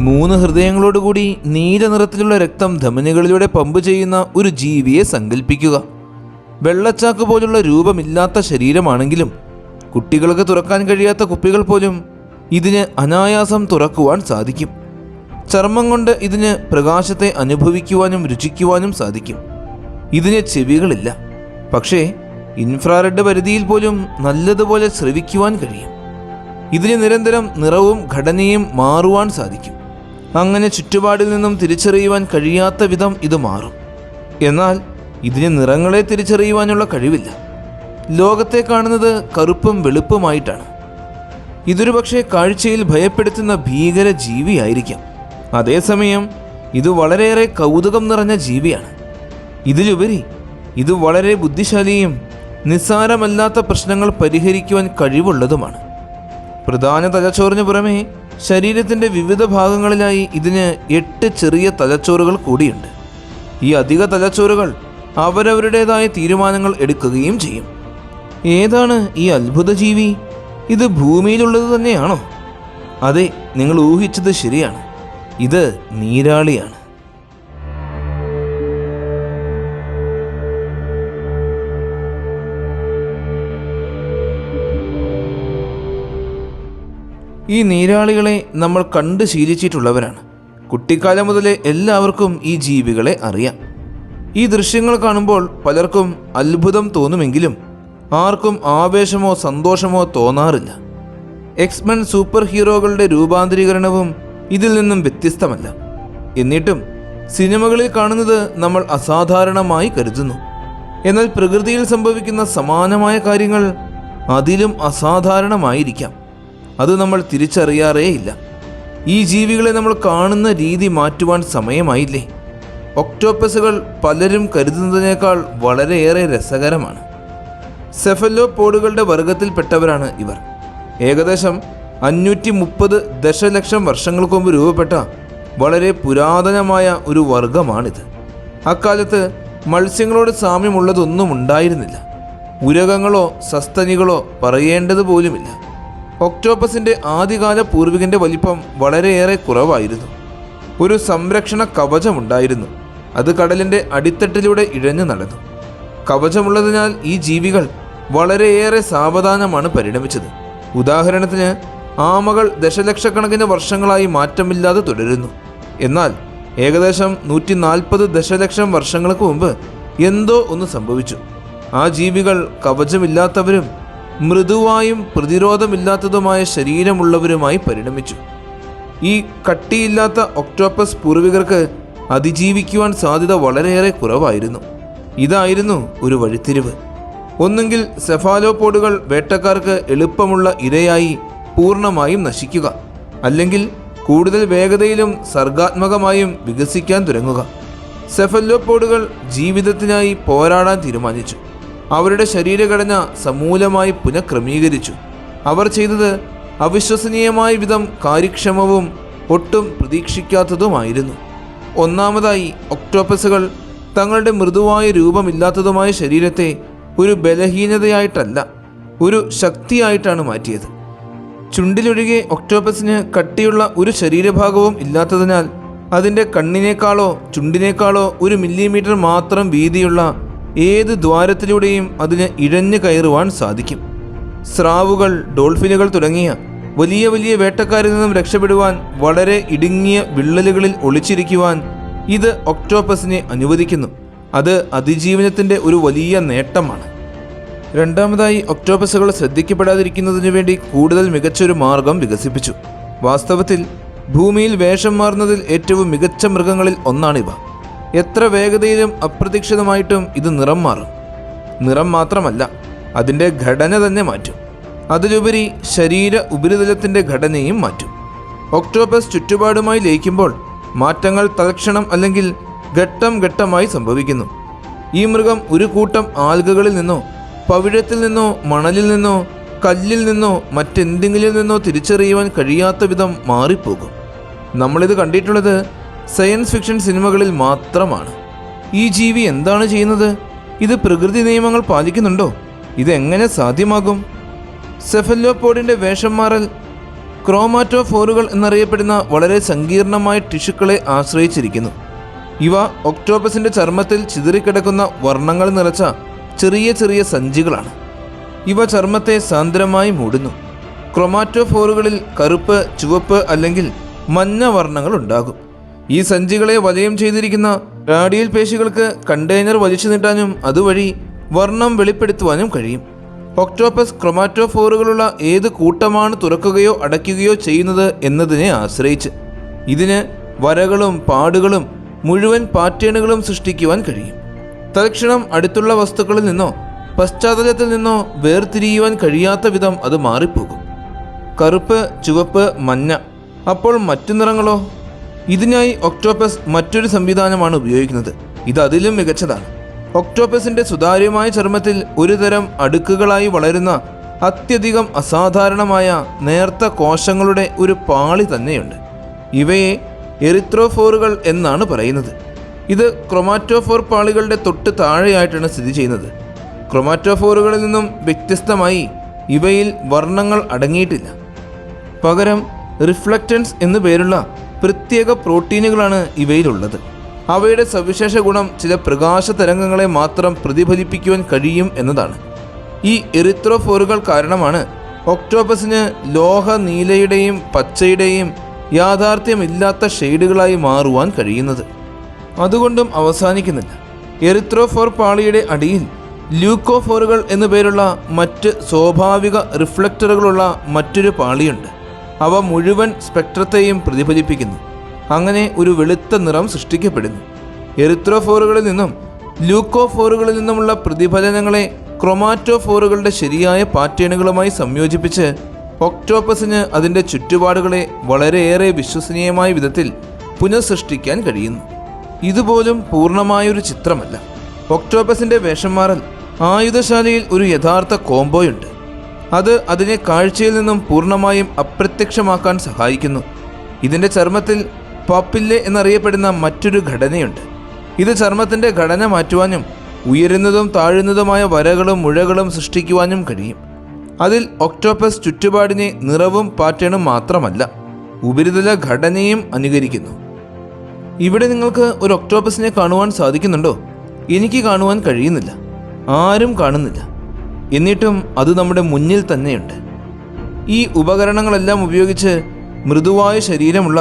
3 ഹൃദയങ്ങളോടുകൂടി നീല നിറത്തിലുള്ള രക്തം ധമനികളിലൂടെ പമ്പ് ചെയ്യുന്ന ഒരു ജീവിയെ സങ്കല്പിക്കുക. വെള്ളച്ചാക്ക് പോലുള്ള രൂപമില്ലാത്ത ശരീരമാണെങ്കിലും കുട്ടികൾക്ക് തുറക്കാൻ കഴിയാത്ത കുപ്പികൾ പോലും ഇതിന് അനായാസം തുറക്കുവാൻ സാധിക്കും. ചർമ്മം കൊണ്ട് ഇതിന് പ്രകാശത്തെ അനുഭവിക്കുവാനും രുചിക്കുവാനും സാധിക്കും. ഇതിന് ചെവികളില്ല, പക്ഷേ ഇൻഫ്രാറെഡ് പരിധിയിൽ പോലും നല്ലതുപോലെ ശ്രവിക്കുവാൻ കഴിയും. ഇതിന് നിരന്തരം നിറവും ഘടനയും മാറുവാൻ സാധിക്കും. അങ്ങനെ ചുറ്റുപാടിൽ നിന്നും തിരിച്ചറിയുവാൻ കഴിയാത്ത വിധം ഇത് മാറും. എന്നാൽ ഇതിന് നിറങ്ങളെ തിരിച്ചറിയുവാനുള്ള കഴിവില്ല. ലോകത്തെ കാണുന്നത് കറുപ്പും വെളുപ്പുമായിട്ടാണ്. ഇതൊരു പക്ഷേ കാഴ്ചയിൽ ഭയപ്പെടുത്തുന്ന ഭീകര ജീവിയായിരിക്കാം. അതേസമയം ഇത് വളരെയേറെ കൗതുകം നിറഞ്ഞ ജീവിയാണ്. ഇതിലുപരി ഇത് വളരെ ബുദ്ധിശാലിയും നിസ്സാരമല്ലാത്ത പ്രശ്നങ്ങൾ പരിഹരിക്കുവാൻ കഴിവുള്ളതുമാണ്. പ്രധാന തലച്ചോറിന് പുറമെ ശരീരത്തിൻ്റെ വിവിധ ഭാഗങ്ങളിലായി ഇതിന് 8 ചെറിയ തലച്ചോറുകൾ കൂടിയുണ്ട്. ഈ അധിക തലച്ചോറുകൾ അവരവരുടേതായ തീരുമാനങ്ങൾ എടുക്കുകയും ചെയ്യും. ഏതാണ് ഈ അത്ഭുത ജീവി? ഇത് ഭൂമിയിലുള്ളത് തന്നെയാണോ? അതെ, നിങ്ങൾ ഊഹിച്ചത് ശരിയാണ്. ഇത് നീരാളിയാണ്. ഈ നീരാളികളെ നമ്മൾ കണ്ട് ശീലിച്ചിട്ടുള്ളവരാണ്. കുട്ടിക്കാലം മുതലേ എല്ലാവർക്കും ഈ ജീവികളെ അറിയാം. ഈ ദൃശ്യങ്ങൾ കാണുമ്പോൾ പലർക്കും അത്ഭുതം തോന്നുമെങ്കിലും ആർക്കും ആവേശമോ സന്തോഷമോ തോന്നാറില്ല. എക്സ്മെൻ സൂപ്പർ ഹീറോകളുടെ രൂപാന്തരീകരണവും ഇതിൽ നിന്നും വ്യത്യസ്തമല്ല. എന്നിട്ടും സിനിമകളിൽ കാണുന്നത് നമ്മൾ അസാധാരണമായി കരുതുന്നു. എന്നാൽ പ്രകൃതിയിൽ സംഭവിക്കുന്ന സമാനമായ കാര്യങ്ങൾ അതിലും അസാധാരണമായിരിക്കാം. അത് നമ്മൾ തിരിച്ചറിയാറേയില്ല. ഈ ജീവികളെ നമ്മൾ കാണുന്ന രീതി മാറ്റുവാൻ സമയമായില്ലേ? ഒക്ടോപ്പസുകൾ പലരും കരുതുന്നതിനേക്കാൾ വളരെയേറെ രസകരമാണ്. സെഫലോപോഡുകളുടെ വർഗത്തിൽപ്പെട്ടവരാണ് ഇവർ. ഏകദേശം 530 ദശലക്ഷം വർഷങ്ങൾക്ക് മുമ്പ് രൂപപ്പെട്ട വളരെ പുരാതനമായ ഒരു വർഗമാണിത്. അക്കാലത്ത് മത്സ്യങ്ങളോട് സാമ്യമുള്ളതൊന്നും ഉണ്ടായിരുന്നില്ല. ഉരകങ്ങളോ സസ്തനികളോ പറയേണ്ടത് പോലുമില്ല. ഒക്ടോപ്പസിൻ്റെ ആദ്യകാല പൂർവികൻ്റെ വലിപ്പം വളരെയേറെ കുറവായിരുന്നു. ഒരു സംരക്ഷണ കവചമുണ്ടായിരുന്നു. അത് കടലിൻ്റെ അടിത്തട്ടിലൂടെ ഇഴഞ്ഞു നടന്നു. കവചമുള്ളതിനാൽ ഈ ജീവികൾ വളരെയേറെ സാവധാനമാണ് പരിണമിച്ചത്. ഉദാഹരണത്തിന് ആമകൾ ദശലക്ഷക്കണക്കിന് വർഷങ്ങളായി മാറ്റമില്ലാതെ തുടരുന്നു. എന്നാൽ ഏകദേശം 140 ദശലക്ഷം വർഷങ്ങൾക്ക് മുമ്പ് എന്തോ ഒന്ന് സംഭവിച്ചു. ആ ജീവികൾ കവചമില്ലാത്തവരും മൃദുവായും പ്രതിരോധമില്ലാത്തതുമായ ശരീരമുള്ളവരുമായി പരിണമിച്ചു. ഈ കട്ടിയില്ലാത്ത ഒക്ടോപ്പസ് പൂർവികർക്ക് അതിജീവിക്കുവാൻ സാധ്യത വളരെയേറെ കുറവായിരുന്നു. ഇതായിരുന്നു ഒരു വഴിത്തിരിവ്. ഒന്നുകിൽ സെഫാലോപോഡുകൾ വേട്ടക്കാർക്ക് എളുപ്പമുള്ള ഇരയായി പൂർണ്ണമായും നശിക്കുക, അല്ലെങ്കിൽ കൂടുതൽ വേഗതയിലും സർഗാത്മകമായും വികസിക്കാൻ തുടങ്ങുക. സെഫലോപോഡുകൾ ജീവിതത്തിനായി പോരാടാൻ തീരുമാനിച്ചു. അവരുടെ ശരീരഘടന സമൂലമായി പുനഃക്രമീകരിച്ചു. അവർ ചെയ്തത് അവിശ്വസനീയമായ വിധം കാര്യക്ഷമവും ഒട്ടും പ്രതീക്ഷിക്കാത്തതുമായിരുന്നു. ഒന്നാമതായി, ഒക്ടോപ്പസുകൾ തങ്ങളുടെ മൃദുവായ രൂപമില്ലാത്തതുമായ ശരീരത്തെ ഒരു ബലഹീനതയായിട്ടല്ല, ഒരു ശക്തിയായിട്ടാണ് മാറ്റിയത്. ചുണ്ടിലൊഴികെ ഒക്ടോപ്പസിന് കട്ടിയുള്ള ഒരു ശരീരഭാഗവും ഇല്ലാത്തതിനാൽ അതിൻ്റെ കണ്ണിനേക്കാളോ ചുണ്ടിനേക്കാളോ 1 മില്ലിമീറ്റർ മാത്രം വീതിയുള്ള ഏത് ദ്വാരത്തിലൂടെയും അതിന് ഇഴഞ്ഞു കയറുവാൻ സാധിക്കും. സ്രാവുകൾ, ഡോൾഫിനുകൾ തുടങ്ങിയ വലിയ വലിയ വേട്ടക്കാരിൽ നിന്നും രക്ഷപ്പെടുവാൻ വളരെ ഇടുങ്ങിയ വിള്ളലുകളിൽ ഒളിച്ചിരിക്കുവാൻ ഇത് ഒക്ടോപ്പസിനെ അനുവദിക്കുന്നു. അത് അതിജീവനത്തിൻ്റെ ഒരു വലിയ നേട്ടമാണ്. രണ്ടാമതായി, ഒക്ടോപ്പസുകൾ ശ്രദ്ധിക്കപ്പെടാതിരിക്കുന്നതിനു വേണ്ടി കൂടുതൽ മികച്ചൊരു മാർഗം വികസിപ്പിച്ചു. വാസ്തവത്തിൽ ഭൂമിയിൽ വേഷം മാറുന്നതിൽ ഏറ്റവും മികച്ച മൃഗങ്ങളിൽ ഒന്നാണിവ. എത്ര വേഗതയിലും അപ്രതീക്ഷിതമായിട്ടും ഇത് നിറം മാറും. നിറം മാത്രമല്ല, അതിൻ്റെ ഘടന തന്നെ മാറ്റും. അതിലുപരി ശരീര ഉപരിതലത്തിൻ്റെ ഘടനയും മാറ്റും. ഒക്ടോപ്പസ് ചുറ്റുപാടുമായി ലയിക്കുമ്പോൾ മാറ്റങ്ങൾ തൽക്ഷണം അല്ലെങ്കിൽ ഘട്ടം ഘട്ടമായി സംഭവിക്കുന്നു. ഈ മൃഗം ഒരു കൂട്ടം ആൽഗകളിൽ നിന്നോ പവിഴത്തിൽ നിന്നോ മണലിൽ നിന്നോ കല്ലിൽ നിന്നോ മറ്റെന്തെങ്കിലും നിന്നോ തിരിച്ചറിയുവാൻ കഴിയാത്ത വിധം മാറിപ്പോകും. നമ്മളിത് കണ്ടിട്ടുള്ളത് സയൻസ് ഫിക്ഷൻ സിനിമകളിൽ മാത്രമാണ്. ഈ ജീവി എന്താണ് ചെയ്യുന്നത്? ഇത് പ്രകൃതി നിയമങ്ങൾ പാലിക്കുന്നുണ്ടോ? ഇതെങ്ങനെ സാധ്യമാകും? സെഫലോപോഡിൻ്റെ വേഷം മാറൽ ക്രോമാറ്റോഫോറുകൾ എന്നറിയപ്പെടുന്ന വളരെ സങ്കീർണമായ ടിഷ്യൂക്കളെ ആശ്രയിച്ചിരിക്കുന്നു. ഇവ ഒക്ടോപ്പസിൻ്റെ ചർമ്മത്തിൽ ചിതറിക്കിടക്കുന്ന വർണ്ണങ്ങൾ നിറച്ച ചെറിയ ചെറിയ സഞ്ചികളാണ്. ഇവ ചർമ്മത്തെ സാന്ദ്രമായി മൂടുന്നു. ക്രോമാറ്റോഫോറുകളിൽ കറുപ്പ്, ചുവപ്പ് അല്ലെങ്കിൽ മഞ്ഞ വർണ്ണങ്ങൾ ഉണ്ടാകും. ഈ സഞ്ചികളെ വലയം ചെയ്തിരിക്കുന്ന റാഡിയൽ പേശികൾക്ക് കണ്ടെയ്നർ വലിച്ചു നീട്ടാനും അതുവഴി വർണ്ണം വെളിപ്പെടുത്തുവാനും കഴിയും. ഒക്ടോപ്പസ് ക്രോമാറ്റോഫോറുകളുള്ള ഏത് കൂട്ടമാണ് തുറക്കുകയോ അടയ്ക്കുകയോ ചെയ്യുന്നത് എന്നതിനെ ആശ്രയിച്ച് ഇതിന് വരകളും പാടുകളും മുഴുവൻ പാറ്റേണുകളും സൃഷ്ടിക്കുവാൻ കഴിയും. തൽക്ഷണം അടുത്തുള്ള വസ്തുക്കളിൽ നിന്നോ പശ്ചാത്തലത്തിൽ നിന്നോ വേർതിരിയുവാൻ കഴിയാത്ത വിധം അത് മാറിപ്പോകും. കറുപ്പ്, ചുവപ്പ്, മഞ്ഞ. അപ്പോൾ മറ്റു നിറങ്ങളോ? ഇതിനായി ഒക്ടോപ്പസ് മറ്റൊരു സംവിധാനമാണ് ഉപയോഗിക്കുന്നത്. ഇത് അതിലും മികച്ചതാണ്. ഒക്ടോപ്പസിൻ്റെ സുതാര്യമായ ചർമ്മത്തിൽ ഒരു തരം അടുക്കുകളായി വളരുന്ന അത്യധികം അസാധാരണമായ നേർത്ത കോശങ്ങളുടെ ഒരു പാളി തന്നെയുണ്ട്. ഇവയെ എറിത്രോഫോറുകൾ എന്നാണ് പറയുന്നത്. ഇത് ക്രോമാറ്റോഫോർ പാളികളുടെ തൊട്ട് താഴെയായിട്ടാണ് സ്ഥിതി ചെയ്യുന്നത്. ക്രോമാറ്റോഫോറുകളിൽ നിന്നും വ്യത്യസ്തമായി ഇവയിൽ വർണ്ണങ്ങൾ അടങ്ങിയിട്ടില്ല. പകരം റിഫ്ലക്റ്റൻസ് എന്നു പേരുള്ള പ്രത്യേക പ്രോട്ടീനുകളാണ് ഇവയിലുള്ളത്. അവയുടെ സവിശേഷ ഗുണം ചില പ്രകാശ തരംഗങ്ങളെ മാത്രം പ്രതിഫലിപ്പിക്കുവാൻ കഴിയും എന്നതാണ്. ഈ എറിത്രോഫോറുകൾ കാരണമാണ് ഒക്ടോപ്പസിന് ലോഹ നീലയുടെയും പച്ചയുടെയും യാഥാർത്ഥ്യമില്ലാത്ത ഷെയ്ഡുകളായി മാറുവാൻ കഴിയുന്നത്. അതുകൊണ്ടും അവസാനിക്കുന്നില്ല. എറിത്രോഫോർ പാളിയുടെ അടിയിൽ ല്യൂക്കോഫോറുകൾ എന്നു പേരുള്ള മറ്റ് സ്വാഭാവിക റിഫ്ലക്ടറുകളുള്ള മറ്റൊരു പാളിയുണ്ട്. അവ മുഴുവൻ സ്പെക്ട്രത്തെയും പ്രതിഫലിപ്പിക്കുന്നു. അങ്ങനെ ഒരു വെളുത്ത നിറം സൃഷ്ടിക്കപ്പെടുന്നു. എറിത്രോഫോറുകളിൽ നിന്നും ല്യൂക്കോഫോറുകളിൽ നിന്നുമുള്ള പ്രതിഫലനങ്ങളെ ക്രോമാറ്റോഫോറുകളുടെ ശരിയായ പാറ്റേണുകളുമായി സംയോജിപ്പിച്ച് ഒക്ടോപ്പസിന് അതിൻ്റെ ചുറ്റുപാടുകളെ വളരെയേറെ വിശ്വസനീയമായ വിധത്തിൽ പുനഃസൃഷ്ടിക്കാൻ കഴിയുന്നു. ഇതുപോലും പൂർണ്ണമായൊരു ചിത്രമല്ല. ഒക്ടോപ്പസിൻ്റെ വേഷം മാറൽ ആയുധശാലയിൽ ഒരു യഥാർത്ഥ കോംബോയുണ്ട്. അത് അതിനെ കാഴ്ചയിൽ നിന്നും പൂർണ്ണമായും അപ്രത്യക്ഷമാക്കാൻ സഹായിക്കുന്നു. ഇതിൻ്റെ ചർമ്മത്തിൽ പപ്പില്ലെ എന്നറിയപ്പെടുന്ന മറ്റൊരു ഘടനയുണ്ട്. ഇത് ചർമ്മത്തിൻ്റെ ഘടന മാറ്റുവാനും ഉയരുന്നതും താഴുന്നതുമായ വരകളും മുഴകളും സൃഷ്ടിക്കുവാനും കഴിയും. അതിൽ ഒക്ടോപ്പസ് ചുറ്റുപാടിനെ നിറവും പാറ്റേണും മാത്രമല്ല, ഉപരിതല ഘടനയും അനുകരിക്കുന്നു. ഇവിടെ നിങ്ങൾക്ക് ഒരു ഒക്ടോപ്പസിനെ കാണുവാൻ സാധിക്കുന്നുണ്ടോ? എനിക്ക് കാണുവാൻ കഴിയുന്നില്ല. ആരും കാണുന്നില്ല. എന്നിട്ടും അത് നമ്മുടെ മുന്നിൽ തന്നെയുണ്ട്. ഈ ഉപകരണങ്ങളെല്ലാം ഉപയോഗിച്ച് മൃദുവായ ശരീരമുള്ള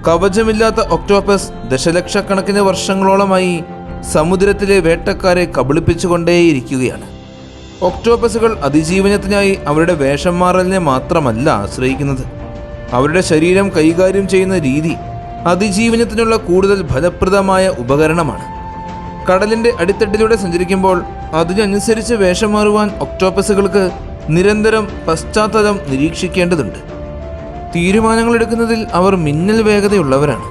കവചമില്ലാത്ത ഒക്ടോപ്പസ് ദശലക്ഷക്കണക്കിന് വർഷങ്ങളോളമായി സമുദ്രത്തിലെ വേട്ടക്കാരെ കബളിപ്പിച്ചുകൊണ്ടേയിരിക്കുകയാണ്. ഒക്ടോപ്പസുകൾ അതിജീവനത്തിനായി അവരുടെ വേഷം മാറലിനെ മാത്രമല്ല ആശ്രയിക്കുന്നത്. അവരുടെ ശരീരം കൈകാര്യം ചെയ്യുന്ന രീതി അതിജീവനത്തിനുള്ള കൂടുതൽ ഫലപ്രദമായ ഉപകരണമാണ്. കടലിൻ്റെ അടിത്തട്ടിലൂടെ സഞ്ചരിക്കുമ്പോൾ അതിനനുസരിച്ച് വേഷം മാറുവാൻ ഒക്ടോപ്പസുകൾക്ക് നിരന്തരം പശ്ചാത്തലം നിരീക്ഷിക്കേണ്ടതുണ്ട്. തീരുമാനങ്ങൾ എടുക്കുന്നതിൽ അവർ മിന്നൽ വേഗതയുള്ളവരാണ്.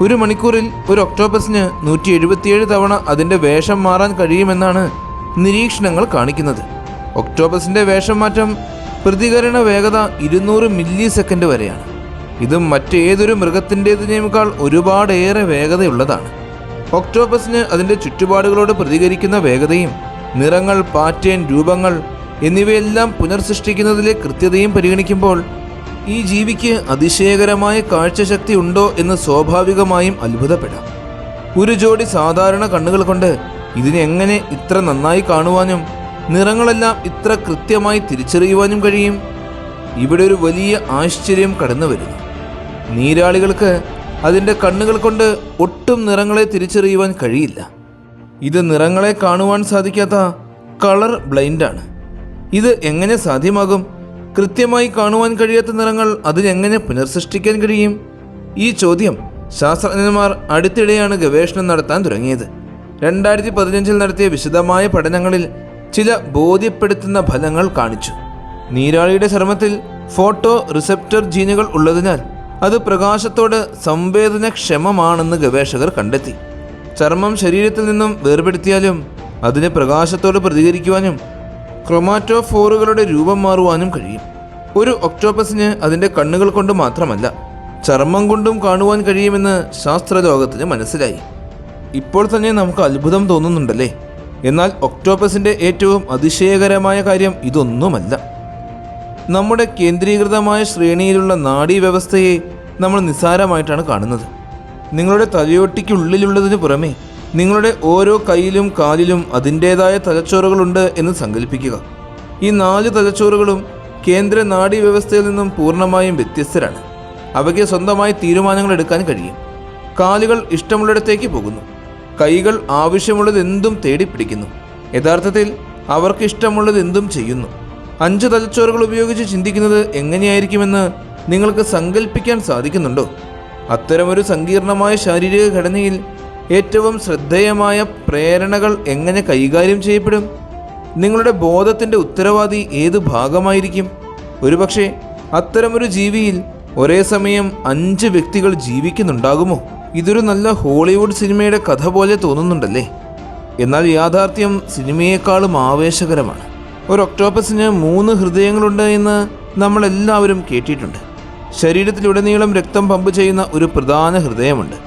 ഒരു മണിക്കൂറിൽ ഒരു ഒക്ടോപ്പസിന് 177 തവണ അതിൻ്റെ വേഷം മാറാൻ കഴിയുമെന്നാണ് നിരീക്ഷണങ്ങൾ കാണിക്കുന്നത്. ഒക്ടോപ്പസിൻ്റെ വേഷം മാറ്റം പ്രതികരണ വേഗത 200 മില്ലി സെക്കൻഡ് വരെയാണ്. ഇത് മറ്റേതൊരു മൃഗത്തിൻ്റെതിനേക്കാൾ ഒരുപാടേറെ വേഗതയുള്ളതാണ്. ഒക്ടോപ്പസിന് അതിൻ്റെ ചുറ്റുപാടുകളോട് പ്രതികരിക്കുന്ന വേഗതയും നിറങ്ങൾ, പാറ്റേൺ, രൂപങ്ങൾ എന്നിവയെല്ലാം പുനർസൃഷ്ടിക്കുന്നതിലെ കൃത്യതയും പരിഗണിക്കുമ്പോൾ ഈ ജീവിക്ക് അതിശയകരമായ കാഴ്ചശക്തി ഉണ്ടോ എന്ന് സ്വാഭാവികമായും അത്ഭുതപ്പെടാം. ഒരു ജോഡി സാധാരണ കണ്ണുകൾ കൊണ്ട് ഇതിനെങ്ങനെ ഇത്ര നന്നായി കാണുവാനും നിറങ്ങളെല്ലാം ഇത്ര കൃത്യമായി തിരിച്ചറിയുവാനും കഴിയും? ഇവിടെ ഒരു വലിയ ആശ്ചര്യം കടന്നു വരുന്നു. നീരാളികൾക്ക് അതിൻ്റെ കണ്ണുകൾ കൊണ്ട് ഒട്ടും നിറങ്ങളെ തിരിച്ചറിയുവാൻ കഴിയില്ല. ഇത് നിറങ്ങളെ കാണുവാൻ സാധിക്കാത്ത കളർ ബ്ലൈൻഡാണ്. ഇത് എങ്ങനെ സാധ്യമാകും? കൃത്യമായി കാണുവാൻ കഴിയാത്ത നിറങ്ങൾ അതിനെങ്ങനെ പുനർസൃഷ്ടിക്കാൻ കഴിയും? ഈ ചോദ്യം ശാസ്ത്രജ്ഞന്മാർ അടുത്തിടെയാണ് ഗവേഷണം നടത്താൻ തുടങ്ങിയത്. 2015 നടത്തിയ വിശദമായ പഠനങ്ങളിൽ ചില ബോധ്യപ്പെടുത്തുന്ന ഫലങ്ങൾ കാണിച്ചു. നീരാളിയുടെ ചർമ്മത്തിൽ ഫോട്ടോ റിസെപ്റ്റർ ജീനുകൾ ഉള്ളതിനാൽ അത് പ്രകാശത്തോട് സംവേദനക്ഷമമാണെന്ന് ഗവേഷകർ കണ്ടെത്തി. ചർമ്മം ശരീരത്തിൽ നിന്നും വേർപെടുത്തിയാലും അതിന് പ്രകാശത്തോട് പ്രതികരിക്കുവാനും ക്രോമാറ്റോഫോറുകളുടെ രൂപം മാറുവാനും കഴിയും. ഒരു ഒക്ടോപ്പസിന് അതിൻ്റെ കണ്ണുകൾ കൊണ്ട് മാത്രമല്ല, ചർമ്മം കൊണ്ടും കാണുവാൻ കഴിയുമെന്ന് ശാസ്ത്രലോകത്തിന് മനസ്സിലായി. ഇപ്പോൾ തന്നെ നമുക്ക് അത്ഭുതം തോന്നുന്നുണ്ടല്ലേ? എന്നാൽ ഒക്ടോപ്പസിൻ്റെ ഏറ്റവും അതിശയകരമായ കാര്യം ഇതൊന്നുമല്ല. നമ്മുടെ കേന്ദ്രീകൃതമായ ശ്രേണിയിലുള്ള നാഡീവ്യവസ്ഥയെ നമ്മൾ നിസ്സാരമായിട്ടാണ് കാണുന്നത്. നിങ്ങളുടെ തലയോട്ടിക്കുള്ളിലുള്ളതിന് പുറമെ നിങ്ങളുടെ ഓരോ കൈയിലും കാലിലും അതിൻ്റേതായ തലച്ചോറുകളുണ്ട് എന്ന് സങ്കല്പിക്കുക. ഈ 4 തലച്ചോറുകളും കേന്ദ്ര നാഡീവ്യവസ്ഥയിൽ നിന്നും പൂർണ്ണമായും വ്യത്യസ്തരാണ്. അവയ്ക്ക് സ്വന്തമായി തീരുമാനങ്ങൾ എടുക്കാൻ കഴിയും. കാലുകൾ ഇഷ്ടമുള്ളിടത്തേക്ക് പോകുന്നു. കൈകൾ ആവശ്യമുള്ളതെന്തും തേടിപ്പിടിക്കുന്നു. യഥാർത്ഥത്തിൽ അവർക്ക് ഇഷ്ടമുള്ളതെന്തും ചെയ്യുന്നു. 5 തലച്ചോറുകൾ ഉപയോഗിച്ച് ചിന്തിക്കുന്നത് എങ്ങനെയായിരിക്കുമെന്ന് നിങ്ങൾക്ക് സങ്കല്പിക്കാൻ സാധിക്കുന്നുണ്ടോ? അത്തരമൊരു സങ്കീർണമായ ശാരീരിക ഘടനയിൽ ഏറ്റവും ശ്രദ്ധേയമായ പ്രേരണകൾ എങ്ങനെ കൈകാര്യം ചെയ്യപ്പെടും? നിങ്ങളുടെ ബോധത്തിൻ്റെ ഉത്തരവാദി ഏത് ഭാഗമായിരിക്കും? ഒരുപക്ഷെ അത്തരമൊരു ജീവിയിൽ ഒരേ സമയം 5 വ്യക്തികൾ ജീവിക്കുന്നുണ്ടാകുമോ? ഇതൊരു നല്ല ഹോളിവുഡ് സിനിമയുടെ കഥ പോലെ തോന്നുന്നുണ്ടല്ലേ? എന്നാൽ യാഥാർത്ഥ്യം സിനിമയേക്കാളും ആവേശകരമാണ്. ഒരു ഒക്ടോപ്പസിന് 3 ഹൃദയങ്ങളുണ്ട് എന്ന് നമ്മളെല്ലാവരും കേട്ടിട്ടുണ്ട്. ശരീരത്തിലുടനീളം രക്തം പമ്പ് ചെയ്യുന്ന ഒരു പ്രധാന ഹൃദയമുണ്ട്.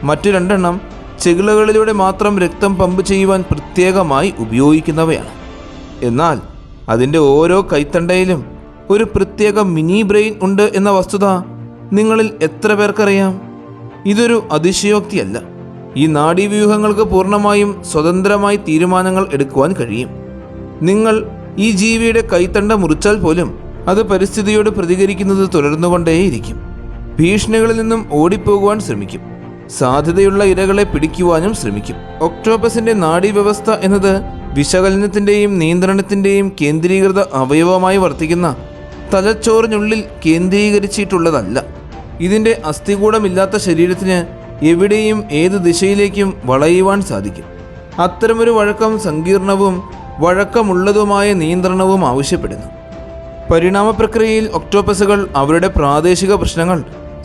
മറ്റു 2 എണ്ണം ചെകിളകളിലൂടെ മാത്രം രക്തം പമ്പ് ചെയ്യുവാൻ പ്രത്യേകമായി ഉപയോഗിക്കുന്നവയാണ്. എന്നാൽ അതിൻ്റെ ഓരോ കൈത്തണ്ടയിലും ഒരു പ്രത്യേക മിനി ബ്രെയിൻ ഉണ്ട് എന്ന വസ്തുത നിങ്ങളിൽ എത്ര പേർക്കറിയാം? ഇതൊരു അതിശയോക്തിയല്ല. ഈ നാഡീവ്യൂഹങ്ങൾക്ക് പൂർണ്ണമായും സ്വതന്ത്രമായി തീരുമാനങ്ങൾ എടുക്കുവാൻ കഴിയും. നിങ്ങൾ ഈ ജീവിയുടെ കൈത്തണ്ട മുറിച്ചാൽ പോലും അത് പരിസ്ഥിതിയോട് പ്രതികരിക്കുന്നത് തുടർന്നുകൊണ്ടേയിരിക്കും. ഭീഷണികളിൽ നിന്നും ഓടിപ്പോകുവാൻ ശ്രമിക്കും. സാധ്യതയുള്ള ഇരകളെ പിടിക്കുവാനും ശ്രമിക്കും. ഒക്ടോപ്പസിന്റെ നാഡീവ്യവസ്ഥ എന്നത് വിശകലനത്തിൻ്റെയും നിയന്ത്രണത്തിൻ്റെയും കേന്ദ്രീകൃത അവയവമായി വർത്തിക്കുന്ന തലച്ചോറിനുള്ളിൽ കേന്ദ്രീകരിച്ചിട്ടുള്ളതല്ല. ഇതിൻ്റെ അസ്ഥികൂടമില്ലാത്ത ശരീരത്തിന് എവിടെയും ഏത് ദിശയിലേക്കും വളയുവാൻ സാധിക്കും. അത്തരമൊരു വഴക്കം സങ്കീർണവും വഴക്കമുള്ളതുമായ നിയന്ത്രണവും ആവശ്യപ്പെടുന്നു. പരിണാമ പ്രക്രിയയിൽ ഒക്ടോപ്പസുകൾ അവരുടെ പ്രാദേശിക പ്രശ്നങ്ങൾ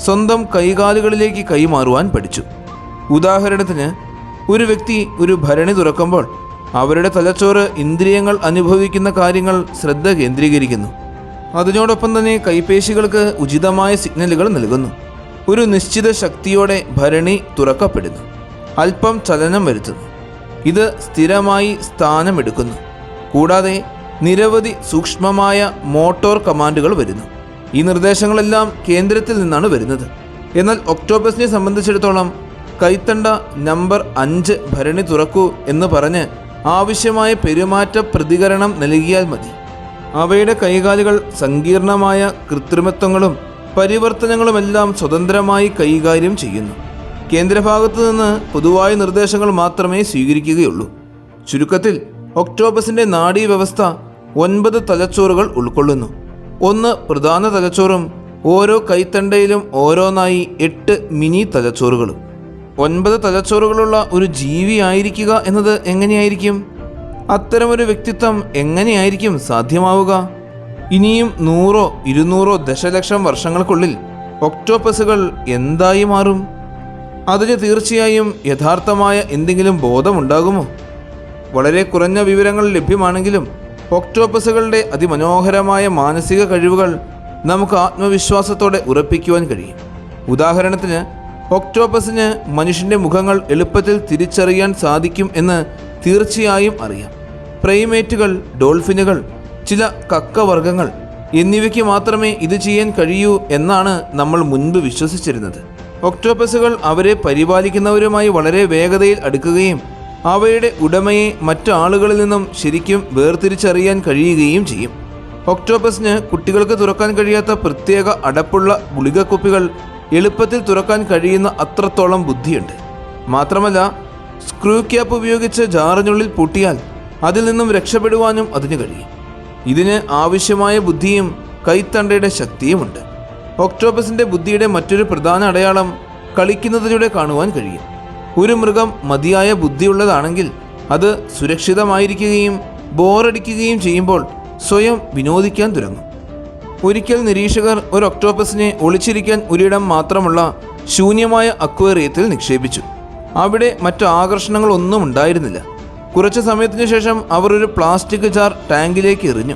സ്വന്തം കൈകാലുകളിലേക്ക് കൈമാറുവാൻ പഠിച്ചു. ഉദാഹരണത്തിന്, ഒരു വ്യക്തി ഒരു ഭരണി തുറക്കുമ്പോൾ അവരുടെ തലച്ചോറ് ഇന്ദ്രിയങ്ങൾ അനുഭവിക്കുന്ന കാര്യങ്ങൾ ശ്രദ്ധ കേന്ദ്രീകരിക്കുന്നു. അതിനോടൊപ്പം തന്നെ കൈപേശികൾക്ക് ഉചിതമായ സിഗ്നലുകൾ നൽകുന്നു. ഒരു നിശ്ചിത ശക്തിയോടെ ഭരണി തുറക്കപ്പെടുന്നു. അല്പം ചലനം വരുത്തുന്നു. ഇത് സ്ഥിരമായി സ്ഥാനമെടുക്കുന്നു. കൂടാതെ നിരവധി സൂക്ഷ്മമായ മോട്ടോർ കമാൻഡുകൾ വരുന്നു. ഈ നിർദ്ദേശങ്ങളെല്ലാം കേന്ദ്രത്തിൽ നിന്നാണ് വരുന്നത്. എന്നാൽ ഒക്ടോപ്പസിനെ സംബന്ധിച്ചിടത്തോളം കൈത്തണ്ട നമ്പർ 5 ഭരണി തുറക്കൂ എന്ന് പറഞ്ഞ് ആവശ്യമായ പെരുമാറ്റ പ്രതികരണം നൽകിയാൽ മതി. അവയുടെ കൈകാലുകൾ സങ്കീർണമായ കൃത്രിമത്വങ്ങളും പരിവർത്തനങ്ങളുമെല്ലാം സ്വതന്ത്രമായി കൈകാര്യം ചെയ്യുന്നു. കേന്ദ്രഭാഗത്തു നിന്ന് പൊതുവായ നിർദ്ദേശങ്ങൾ മാത്രമേ സ്വീകരിക്കുകയുള്ളൂ. ചുരുക്കത്തിൽ ഒക്ടോപ്പസിന്റെ നാഡീവ്യവസ്ഥ 9 തലച്ചോറുകൾ ഉൾക്കൊള്ളുന്നു. 1 പ്രധാന തലച്ചോറും ഓരോ കൈത്തണ്ടയിലും ഓരോന്നായി 8 മിനി തലച്ചോറുകളും. 9 തലച്ചോറുകളുള്ള ഒരു ജീവി ആയിരിക്കുക എന്നത് എങ്ങനെയായിരിക്കും? അത്തരമൊരു വ്യക്തിത്വം എങ്ങനെയായിരിക്കും സാധ്യമാവുക? ഇനിയും 100 200 ദശലക്ഷം വർഷങ്ങൾക്കുള്ളിൽ ഒക്ടോപ്പസുകൾ എന്തായി മാറും? അതിന് തീർച്ചയായും യഥാർത്ഥമായ എന്തെങ്കിലും ബോധമുണ്ടാകുമോ? വളരെ കുറഞ്ഞ വിവരങ്ങൾ ലഭ്യമാണെങ്കിലും ഒക്ടോപ്പസുകളുടെ അതിമനോഹരമായ മാനസിക കഴിവുകൾ നമുക്ക് ആത്മവിശ്വാസത്തോടെ ഉറപ്പിക്കുവാൻ കഴിയും. ഉദാഹരണത്തിന്, ഒക്ടോപ്പസിന് മനുഷ്യൻ്റെ മുഖങ്ങൾ എളുപ്പത്തിൽ തിരിച്ചറിയാൻ സാധിക്കും എന്ന് തീർച്ചയായും അറിയാം. പ്രൈമേറ്റുകൾ, ഡോൾഫിനുകൾ, ചില കക്കവർഗ്ഗങ്ങൾ എന്നിവയ്ക്ക് മാത്രമേ ഇത് ചെയ്യാൻ കഴിയൂ എന്നാണ് നമ്മൾ മുൻപ് വിശ്വസിച്ചിരുന്നത്. ഒക്ടോപ്പസുകൾ അവരെ പരിപാലിക്കുന്നവരുമായി വളരെ വേഗതയിൽ അടുക്കുകയും അവയുടെ ഉടമയെ മറ്റു ആളുകളിൽ നിന്നും ശരിക്കും വേർതിരിച്ചറിയാൻ കഴിയുകയും ചെയ്യും. ഒക്ടോപ്പസിന് കുട്ടികൾക്ക് തുറക്കാൻ കഴിയാത്ത പ്രത്യേക അടപ്പുള്ള ഗുളികക്കുപ്പികൾ എളുപ്പത്തിൽ തുറക്കാൻ കഴിയുന്ന അത്രത്തോളം ബുദ്ധിയുണ്ട്. മാത്രമല്ല, സ്ക്രൂ ക്യാപ്പ് ഉപയോഗിച്ച് ജാറിനുള്ളിൽ പൂട്ടിയാൽ അതിൽ നിന്നും രക്ഷപ്പെടുവാനും അതിന് കഴിയും. ഇതിന് ആവശ്യമായ ബുദ്ധിയും കൈത്തണ്ടയുടെ ശക്തിയുമുണ്ട്. ഒക്ടോപ്പസിന്റെ ബുദ്ധിയുടെ മറ്റൊരു പ്രധാന അടയാളം കളിക്കുന്നതിലൂടെ കാണുവാൻ കഴിയും. ഒരു മൃഗം മതിയായ ബുദ്ധിയുള്ളതാണെങ്കിൽ അത് സുരക്ഷിതമായിരിക്കുകയും ബോറടിക്കുകയും ചെയ്യുമ്പോൾ സ്വയം വിനോദിക്കാൻ തുടങ്ങും. ഒരിക്കൽ നിരീക്ഷകർ ഒരു ഒക്ടോപ്പസിനെ ഒളിച്ചിരിക്കാൻ ഒരിടം മാത്രമുള്ള ശൂന്യമായ അക്വേറിയത്തിൽ നിക്ഷേപിച്ചു. അവിടെ മറ്റു ആകർഷണങ്ങളൊന്നും ഉണ്ടായിരുന്നില്ല. കുറച്ച് സമയത്തിന് ശേഷം അവർ ഒരു പ്ലാസ്റ്റിക് ജാർ ടാങ്കിലേക്ക് എറിഞ്ഞു.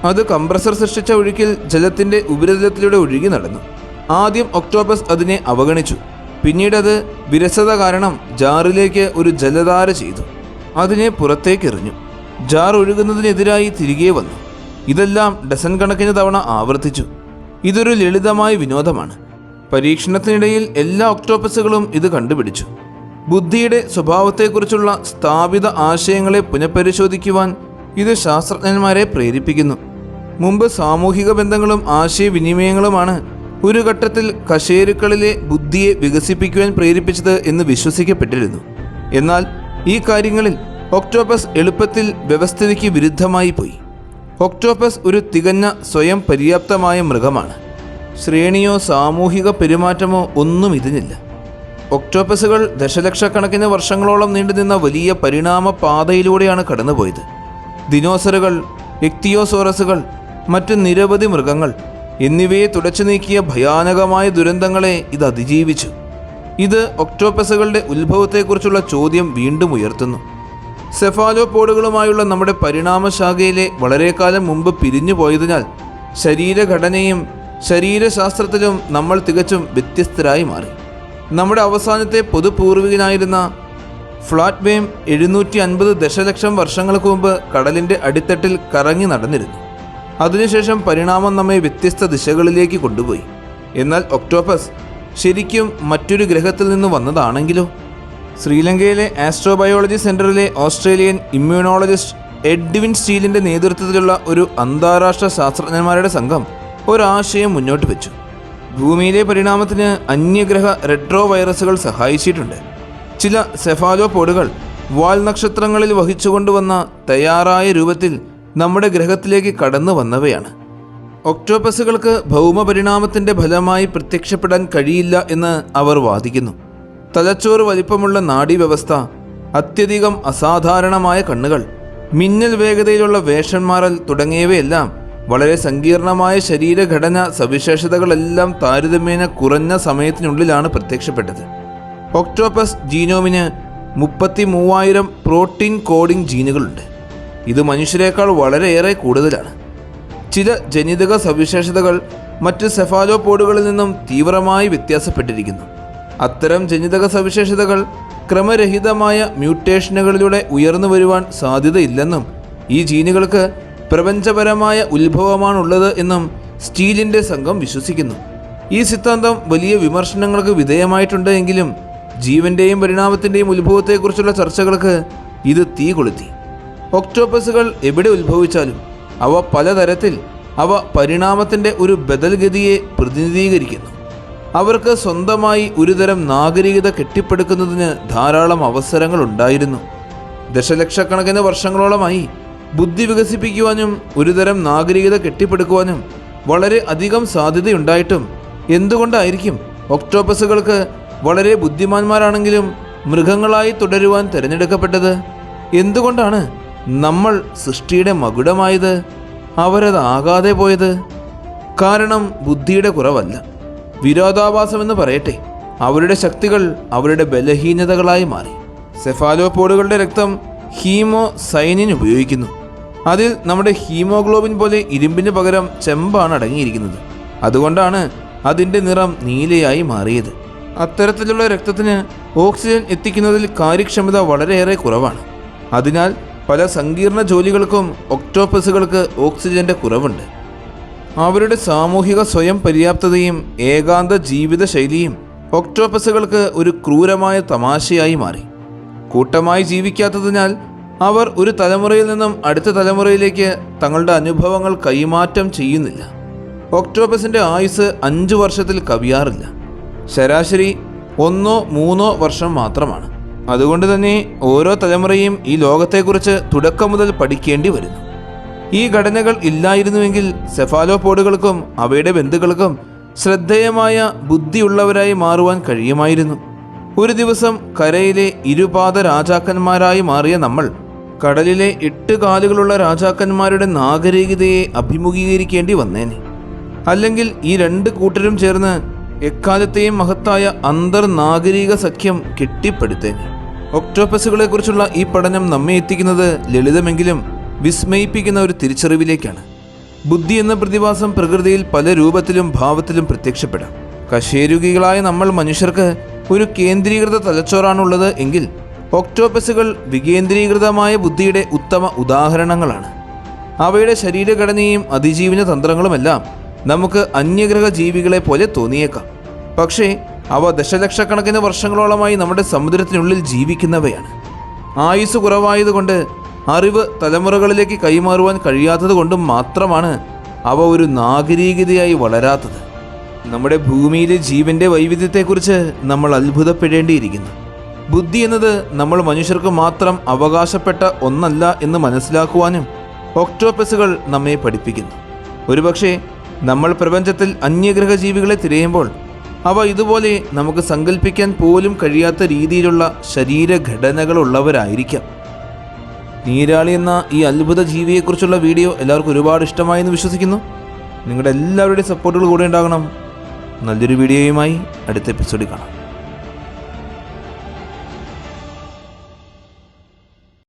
അത് കംപ്രസർ സൃഷ്ടിച്ച ഒഴുക്കിൽ ജലത്തിൻ്റെ ഉപരിതലത്തിലൂടെ ഒഴുകി നടന്നു. ആദ്യം ഒക്ടോപ്പസ് അതിനെ അവഗണിച്ചു. പിന്നീട് അത് വിരസത കാരണം ജാറിലേക്ക് ഒരു ജലധാര ചെയ്തു. അതിനെ പുറത്തേക്കെറിഞ്ഞു. ജാർ ഒഴുകുന്നതിനെതിരായി തിരികെ വന്നു. ഇതെല്ലാം ഡസൻ കണക്കിന് തവണ ആവർത്തിച്ചു. ഇതൊരു ലളിതമായ വിനോദമാണ്. പരീക്ഷണത്തിനിടയിൽ എല്ലാ ഒക്ടോപ്പസുകളും ഇത് കണ്ടുപിടിച്ചു. ബുദ്ധിയുടെ സ്വഭാവത്തെക്കുറിച്ചുള്ള സ്ഥാപിത ആശയങ്ങളെ പുനഃപരിശോധിക്കുവാൻ ഇത് ശാസ്ത്രജ്ഞന്മാരെ പ്രേരിപ്പിക്കുന്നു. മുമ്പ് സാമൂഹിക ബന്ധങ്ങളും ആശയവിനിമയങ്ങളുമാണ് ഒരു ഘട്ടത്തിൽ കശേരുക്കളിലെ ബുദ്ധിയെ വികസിപ്പിക്കുവാൻ പ്രേരിപ്പിച്ചത് എന്ന് വിശ്വസിക്കപ്പെട്ടിരുന്നു. എന്നാൽ ഈ കാര്യങ്ങളിൽ ഒക്ടോപ്പസ് എളുപ്പത്തിൽ വ്യവസ്ഥിതിക്ക് വിരുദ്ധമായി പോയി. ഒക്ടോപ്പസ് ഒരു തികഞ്ഞ സ്വയം പര്യാപ്തമായ മൃഗമാണ്. ശ്രേണിയോ സാമൂഹിക പെരുമാറ്റമോ ഒന്നും ഇതിനില്ല. ഒക്ടോപ്പസുകൾ ദശലക്ഷക്കണക്കിന് വർഷങ്ങളോളം നീണ്ടുനിന്ന വലിയ പരിണാമ പാതയിലൂടെയാണ് കടന്നുപോയത്. ദിനോസറുകൾ, ഇക്തിയോസോറസുകൾ, മറ്റ് നിരവധി മൃഗങ്ങൾ എന്നിവയെ തുടച്ചു നീക്കിയ ഭയാനകമായ ദുരന്തങ്ങളെ ഇത് അതിജീവിച്ചു. ഇത് ഒക്ടോപ്പസുകളുടെ ഉത്ഭവത്തെക്കുറിച്ചുള്ള ചോദ്യം വീണ്ടും ഉയർത്തുന്നു. സെഫാലോപോഡുകളുമായുള്ള നമ്മുടെ പരിണാമശാഖയിലെ വളരെക്കാലം മുമ്പ് പിരിഞ്ഞു പോയതിനാൽ ശരീരഘടനയും ശരീരശാസ്ത്രത്തിലും നമ്മൾ തികച്ചും വ്യത്യസ്തരായി മാറി. നമ്മുടെ അവസാനത്തെ പൊതുപൂർവികനായിരുന്ന ഫ്ലാറ്റ്വേം 750 ദശലക്ഷം വർഷങ്ങൾക്ക് മുമ്പ് കടലിൻ്റെ അടിത്തട്ടിൽ കറങ്ങി നടന്നിരുന്നു. അതിനുശേഷം പരിണാമം നമ്മെ വ്യത്യസ്ത ദിശകളിലേക്ക് കൊണ്ടുപോയി. എന്നാൽ ഒക്ടോപ്പസ് ശരിക്കും മറ്റൊരു ഗ്രഹത്തിൽ നിന്ന് വന്നതാണെങ്കിലോ? ശ്രീലങ്കയിലെ ആസ്ട്രോബയോളജി സെൻറ്ററിലെ ഓസ്ട്രേലിയൻ ഇമ്മ്യൂണോളജിസ്റ്റ് എഡ്വിൻ സ്റ്റീലിൻ്റെ നേതൃത്വത്തിലുള്ള ഒരു അന്താരാഷ്ട്ര ശാസ്ത്രജ്ഞന്മാരുടെ സംഘം ഒരാശയം മുന്നോട്ട് വെച്ചു. ഭൂമിയിലെ പരിണാമത്തിന് അന്യഗ്രഹ റെട്രോ വൈറസുകൾ സഹായിച്ചിട്ടുണ്ട്. ചില സെഫാലോപോഡുകൾ വാൽ നക്ഷത്രങ്ങളിൽ വഹിച്ചുകൊണ്ടുവന്ന തയ്യാറായ രൂപത്തിൽ നമ്മുടെ ഗ്രഹത്തിലേക്ക് കടന്നു വന്നവയാണ്. ഒക്ടോപ്പസുകൾക്ക് ഭൗമപരിണാമത്തിൻ്റെ ഫലമായി പ്രത്യക്ഷപ്പെടാൻ കഴിയില്ല എന്ന് അവർ വാദിക്കുന്നു. തലച്ചോറ് വലിപ്പമുള്ള നാഡീവ്യവസ്ഥ, അത്യധികം അസാധാരണമായ കണ്ണുകൾ, മിന്നൽ വേഗതയിലുള്ള വേഷന്മാരൽ തുടങ്ങിയവയെല്ലാം വളരെ സങ്കീർണമായ ശരീരഘടന സവിശേഷതകളെല്ലാം താരതമ്യേന കുറഞ്ഞ സമയത്തിനുള്ളിലാണ് പ്രത്യക്ഷപ്പെട്ടത്. ഒക്ടോപ്പസ് ജീനോമിന് 33,000 പ്രോട്ടീൻ കോഡിംഗ് ജീനുകളുണ്ട്. ഇത് മനുഷ്യരെക്കാൾ വളരെയേറെ കൂടുതലാണ്. ചില ജനിതക സവിശേഷതകൾ മറ്റ് സെഫാലോപോഡുകളിൽ നിന്നും തീവ്രമായി വ്യത്യാസപ്പെട്ടിരിക്കുന്നു. അത്തരം ജനിതക സവിശേഷതകൾ ക്രമരഹിതമായ മ്യൂട്ടേഷനുകളിലൂടെ ഉയർന്നു വരുവാൻ സാധ്യതയില്ലെന്നും ഈ ജീനുകൾക്ക് പ്രപഞ്ചപരമായ ഉത്ഭവമാണുള്ളത് എന്നും സ്റ്റീലിൻ്റെ സംഘം വിശ്വസിക്കുന്നു. ഈ സിദ്ധാന്തം വലിയ വിമർശനങ്ങൾക്ക് വിധേയമായിട്ടുണ്ട് എങ്കിലും ജീവൻ്റെയും പരിണാമത്തിൻ്റെയും ഉത്ഭവത്തെക്കുറിച്ചുള്ള ചർച്ചകൾക്ക് ഇത് തീ കൊളുത്തി. ഒക്ടോപ്പസുകൾ എവിടെ ഉത്ഭവിച്ചാലും അവ പലതരത്തിൽ പരിണാമത്തിൻ്റെ ഒരു ബദൽഗതിയെ പ്രതിനിധീകരിക്കുന്നു. അവർക്ക് സ്വന്തമായി ഒരുതരം നാഗരികത കെട്ടിപ്പടുക്കുന്നതിന് ധാരാളം അവസരങ്ങൾ ഉണ്ടായിരുന്നു. ദശലക്ഷക്കണക്കിന് വർഷങ്ങളോളമായി ബുദ്ധി വികസിപ്പിക്കുവാനും ഒരുതരം നാഗരികത കെട്ടിപ്പടുക്കുവാനും വളരെ അധികം സാധ്യതയുണ്ടായിട്ടും എന്തുകൊണ്ടായിരിക്കും ഒക്ടോപ്പസുകൾക്ക് വളരെ ബുദ്ധിമാന്മാരാണെങ്കിലും മൃഗങ്ങളായി തുടരുവാൻ തിരഞ്ഞെടുക്കപ്പെട്ടത്? എന്തുകൊണ്ടാണ് നമ്മൾ സൃഷ്ടിയുടെ മകുടമായത്, അവരതാകാതെ പോയത്? കാരണം ബുദ്ധിയുടെ കുറവല്ല, വിരോധാഭാസമെന്ന് പറയട്ടെ. അവരുടെ ശക്തികൾ അവരുടെ ബലഹീനതകളായി മാറി. സെഫാലോപോഡുകളുടെ രക്തം ഹീമോസൈനിൻ ഉപയോഗിക്കുന്നു. അതിൽ നമ്മുടെ ഹീമോഗ്ലോബിൻ പോലെ ഇരുമ്പിന് പകരം ചെമ്പാണ് അടങ്ങിയിരിക്കുന്നത്. അതുകൊണ്ടാണ് അതിൻ്റെ നിറം നീലയായി മാറിയത്. അത്തരത്തിലുള്ള രക്തത്തിന് ഓക്സിജൻ എത്തിക്കുന്നതിൽ കാര്യക്ഷമത വളരെയേറെ കുറവാണ്. അതിനാൽ പല സങ്കീർണ ജോലികൾക്കും ഒക്ടോപ്പസുകൾക്ക് ഓക്സിജൻ്റെ കുറവുണ്ട്. അവരുടെ സാമൂഹിക സ്വയം പര്യാപ്തതയും ഏകാന്ത ജീവിത ശൈലിയും ഒക്ടോപ്പസുകൾക്ക് ഒരു ക്രൂരമായ തമാശയായി മാറി. കൂട്ടമായി ജീവിക്കാത്തതിനാൽ അവർ ഒരു തലമുറയിൽ നിന്നും അടുത്ത തലമുറയിലേക്ക് തങ്ങളുടെ അനുഭവങ്ങൾ കൈമാറ്റം ചെയ്യുന്നില്ല. ഒക്ടോപ്പസിൻ്റെ ആയുസ് 5 വർഷത്തിൽ കവിയാറില്ല. ശരാശരി 1-3 വർഷം മാത്രമാണ്. അതുകൊണ്ട് തന്നെ ഓരോ തലമുറയും ഈ ലോകത്തെക്കുറിച്ച് തുടക്കം മുതൽ പഠിക്കേണ്ടി വരുന്നു. ഈ ഘടനകൾ ഇല്ലായിരുന്നുവെങ്കിൽ സെഫാലോപോഡുകൾക്കും അവയുടെ ബന്ധുക്കൾക്കും ശ്രദ്ധേയമായ ബുദ്ധിയുള്ളവരായി മാറുവാൻ കഴിയുമായിരുന്നു. ഒരു ദിവസം കരയിലെ ഇരുപാദ രാജാക്കന്മാരായി മാറിയ നമ്മൾ കടലിലെ 8 കാലുകളുള്ള രാജാക്കന്മാരുടെ നാഗരികതയെ അഭിമുഖീകരിക്കേണ്ടി വന്നേനെ. അല്ലെങ്കിൽ ഈ 2 കൂട്ടരും ചേർന്ന് എക്കാലത്തെയും മഹത്തായ അന്തർനാഗരിക സഖ്യം കെട്ടിപ്പടുത്തേനെ. ഒക്ടോപ്പസുകളെക്കുറിച്ചുള്ള ഈ പഠനം നമ്മെ എത്തിക്കുന്നത് ലളിതമെങ്കിലും വിസ്മയിപ്പിക്കുന്ന ഒരു തിരിച്ചറിവിലേക്കാണ്. ബുദ്ധി എന്ന പ്രതിഭാസം പ്രകൃതിയിൽ പല രൂപത്തിലും ഭാവത്തിലും പ്രത്യക്ഷപ്പെടാം. കശേരുകികളായ നമ്മൾ മനുഷ്യർക്ക് ഒരു കേന്ദ്രീകൃത തലച്ചോറാണുള്ളത് എങ്കിൽ ഒക്ടോപ്പസുകൾ വികേന്ദ്രീകൃതമായ ബുദ്ധിയുടെ ഉത്തമ ഉദാഹരണങ്ങളാണ്. അവയുടെ ശരീരഘടനയും അതിജീവന തന്ത്രങ്ങളുമെല്ലാം നമുക്ക് അന്യഗ്രഹ ജീവികളെ പോലെ തോന്നിയേക്കാം. പക്ഷേ അവ ദശലക്ഷക്കണക്കിന് വർഷങ്ങളോളമായി നമ്മുടെ സമുദ്രത്തിനുള്ളിൽ ജീവിക്കുന്നവയാണ്. ആയുസ് കുറവായതുകൊണ്ട് അറിവ് തലമുറകളിലേക്ക് കൈമാറുവാൻ കഴിയാത്തത് കൊണ്ടും മാത്രമാണ് അവ ഒരു നാഗരികതയായി വളരാത്തത്. നമ്മുടെ ഭൂമിയിലെ ജീവൻ്റെ വൈവിധ്യത്തെക്കുറിച്ച് നമ്മൾ അത്ഭുതപ്പെടേണ്ടിയിരിക്കുന്നു. ബുദ്ധി എന്നത് നമ്മൾ മനുഷ്യർക്ക് മാത്രം അവകാശപ്പെട്ട ഒന്നല്ല എന്ന് മനസ്സിലാക്കുവാനും ഒക്ടോപസുകൾ നമ്മെ പഠിപ്പിക്കുന്നു. ഒരുപക്ഷെ നമ്മൾ പ്രപഞ്ചത്തിൽ അന്യഗ്രഹ ജീവികളെ തിരയുമ്പോൾ അവ ഇതുപോലെ നമുക്ക് സങ്കല്പിക്കാൻ പോലും കഴിയാത്ത രീതിയിലുള്ള ശരീരഘടനകളുള്ളവരായിരിക്കാം. നീരാളി എന്ന ഈ അത്ഭുത ജീവിയെക്കുറിച്ചുള്ള വീഡിയോ എല്ലാവർക്കും ഒരുപാട് ഇഷ്ടമായെന്ന് വിശ്വസിക്കുന്നു. നിങ്ങളുടെ എല്ലാവരുടെയും സപ്പോർട്ടുകൾ കൂടെ ഉണ്ടാകണം. നല്ലൊരു വീഡിയോയുമായി അടുത്ത എപ്പിസോഡിൽ കാണാം.